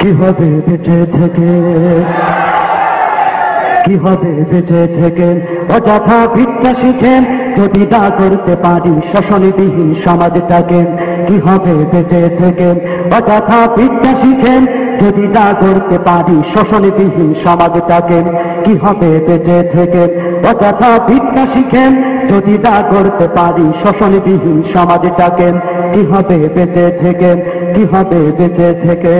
কি হবে বেঁচে থেকে, কি হবে বেঁচে থেকে অযথা ভিক্ষা শিখেন যদি না করতে পারি শোষণবিহীন সমাজটাকে। কি হবে বেঁচে থেকে অযথা ভিক্ষা শিখেন যদি না করতে পারি শোষণবিহীন সমাজটাকে। কি হবে বেঁচে থেকে অযথা ভিক্ষা শিখেন যদি না করতে পারি শোষণবিহীন সমাজটাকে। কি হবে বেঁচে থেকে, কি হবে বেঁচে থেকে।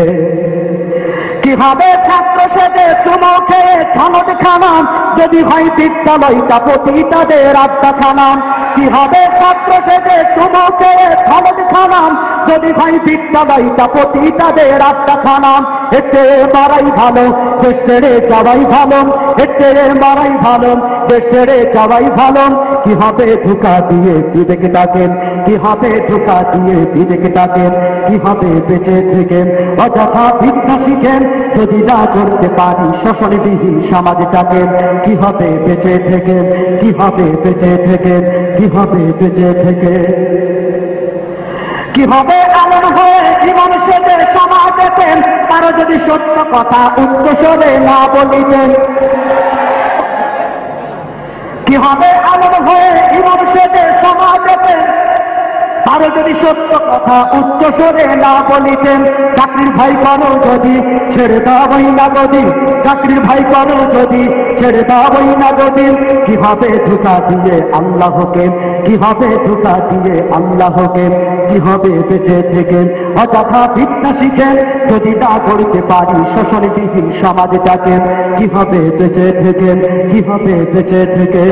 কি হবে ছাত্র সেজে চুমো খেয়ে সনদ খানাম যদি হয় বিদ্যালয়টা পতিতাদের আড্ডাখানা। কি হবে ছাত্র সেজে চুমো খেয়ে সনদ খানাম যদি হয় বিদ্যালয়টা পতিতাদের আড্ডাখানা। এর চেয়ে মারাই ভালো দেশ ছেড়ে যাওয়াই ভালো, এর চেয়ে মারাই ভালো দেশ ছেড়ে যাওয়াই ভালো। কি হবে ধোঁকা দিয়ে বিবেকে ডাকেন, কি হবে ধোঁকা দিয়ে বিবেকে ডাকেন। কি হবে বেঁচে থেকে অযথা ভিক্ষা শিখেন যদি না করতে পারি শোষণবিহীন সমাজটাকে। কি হবে বেঁচে থেকে, কি হবে বেঁচে থেকে, কি হবে বেঁচে থেকে। কি হবে আলোর হয়ে জীবন সেজে সমাজ পেতেন তারা যদি সত্য কথা উচ্চস্বরে না বলিতেন। কি হবে আলোর হয়ে জীবন সেজে সমাজ পেতেন তারা যদি সত্য কথা উচ্চস্বরে না বলিতেন। চাকরির ভাই করো যদি ছেড়ে দাওই না গদি, চাকরির ভাই করো যদি ছেড়ে দাওই না গদি। কি হবে ধোঁকা দিয়ে আল্লাহকে, কি হবে ধোঁকা দিয়ে আল্লাহকে। কি হবে বেঁচে থেকে অযথা ভিক্ষা শিখেন যদি না করতে পারি শোষণবিহীন সমাজটাকে। কি হবে বেঁচে থেকে, কি হবে বেঁচে থেকে।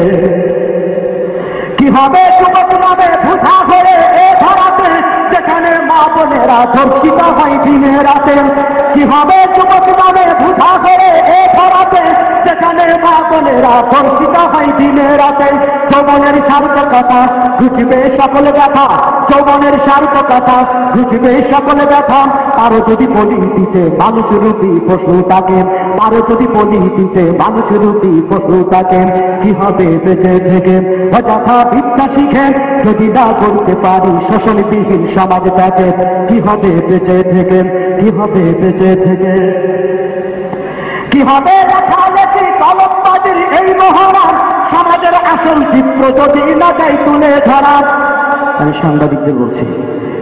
কি হবে যুবক নামে ভুধা হয়ে এ ধরাতে যেখানে মা বোনেরা ধর্ষিত হয় দিনে রাতে। কি হবে যুবক নামে ভুধা হয়ে এ ধরাতে যেখানে মা বোনেরা ধর্ষিত হয় দিনে রাতে। যৌবনের সার্থকতা ঘুচবে সকল ব্যথা, যৌবনের সার্থকতা ঘুচবে সকল ব্যথা। আরো যদি বলি দিতে মানুষ রূপী পশু তাকে, আরো যদি বলি দিতে মানুষ রূপী পশু তাকে। কি হবে বেঁচে থেকে অযথা ভিক্ষা শিখেন যদি না করতে পারি শোষণবিহীন সমাজটাকে। কি হবে বেঁচে থেকে, কি হবে বেঁচে থেকে। কি হবে লেখালেখি কলমবাজির এই মহারাজ সমাজের আসল চিত্র যদি না যায় তুলে ধরা। আমি সাংবাদিকদের বলছি,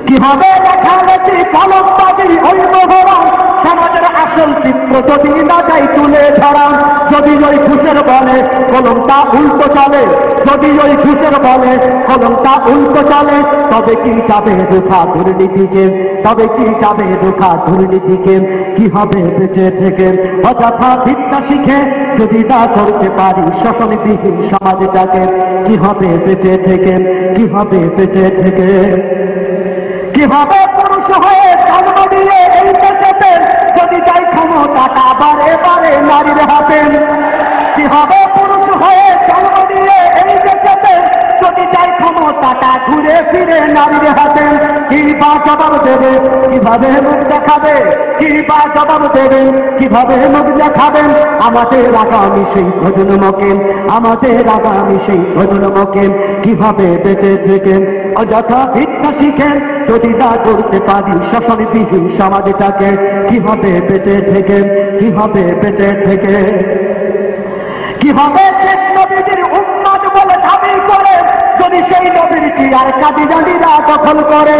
কি হবে লেখালেখি কলমবাজির ওই মহারাজ সমাজের আসল চিত্র যদি না যায় তুলে ধরা। যদি ওই ঘুষের বলে কলমটা উল্টো চলে, যদি ওই ঘুষের বলে কলমটা উল্টো চলে তবে কি যাবে রোখা দুর্নীতিকে, তবে কি যাবে রোখা দুর্নীতিকে। কি হবে বেঁচে থেকে অযথা ভিক্ষা শিখে যদি না করতে পারি শোষণবিহীন সমাজটাকে। কি হবে বেঁচে থেকে, কি হবে বেঁচে থেকে। কি হবে পুরুষ হয়ে জন্ম দিয়ে এই দেশেতে যদি যাই ক্ষমতাটা বারে বারে নারীর হাতে। কি হবে পুরুষ হয়ে জন্ম দিয়ে এই দেশেতে যদি যাই ক্ষমতাটা ঘুরে ফিরে নারীর হাতে। কি বা জবাব দেবে, কিভাবে মুখ দেখাবে, কি বা জবাব দেবে, কিভাবে মুখ দেখাবেন আমাদের আগামী সেই প্রজন্মকে, আমাদের আগামী সেই প্রজন্মকে। কিভাবে বেঁচে থেকে অযথা ভিক্ষা শিখেন যদি না করতে পারি শোষণবিহীন সমাজটাকে। কি হবে বেঁচে থেকে, কি হবে বেঁচে থেকে। কি হবে শেষ নবীর উম্মত বলে দাবি করে যদি সেই নবীর কি আর কাদিয়ানীরা দখল করে।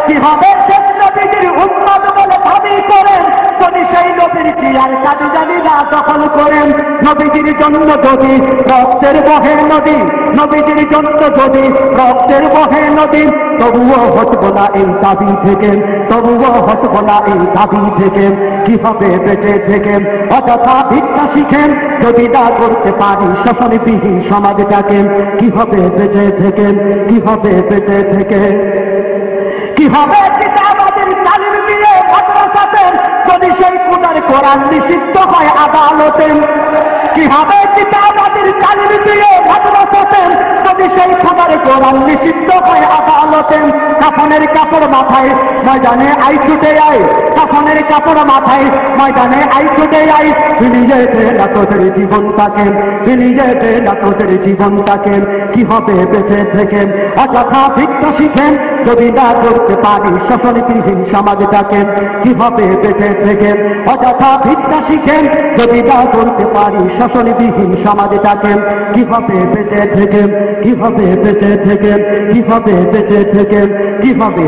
কি হবে শেষ নবীর উম্মত বলে দাবি করে যদি সেই নবীর কি আর কাদিয়ানীরা দখল করেন। নবীজির জন্য যদি রক্তের বহে নদী, নবীজির জন্য যদি রক্তের বহে নদী তবুও হটব না এই দাবি থেকে, তবুও হটব না এই দাবি থেকে। কি হবে বেঁচে থেকে অযথা ভিক্ষা শিখেন যদি না করতে পারি শোষণবিহীন সমাজটাকে। কি হবে বেঁচে থেকে, কি হবে বেঁচে থেকে। কি হবে কিতাবাদের তালিম দিয়ে মাদ্রাসাতে যদি সেই কোরআন কোরআন নিষিদ্ধ হয় আদালতে। কি হবে কিতাবাদের তালিম দিয়ে মাদ্রাসাতে যদি সেই খবর কোরআন নিষিদ্ধ হয় আদালতে, কাফনের কাপড় মাথায় ময়দানে আই ছুটে আয়, কাফনের কাপড় মাথায় ময়দানে আই ছুটে আয়, বিলিয়ে দে না তোদের জীবনটাকে, বিলিয়ে দে না তোদের জীবনটাকে। কি হবে বেঁচে থেকে অযথা ভিক্ষা শিখেন যদি না করতে পারি শোষণবিহীন সমাজটাকে? কি হবে বেঁচে থেকে অযথা ভিক্ষা শিখেন যদি না করতে পারি শোষণবিহীন সমাজটাকে? কি হবে বেঁচে থেকে, কি হবে বেঁচে থেকে, কি হবে বেঁচে থেকে, কি হবে?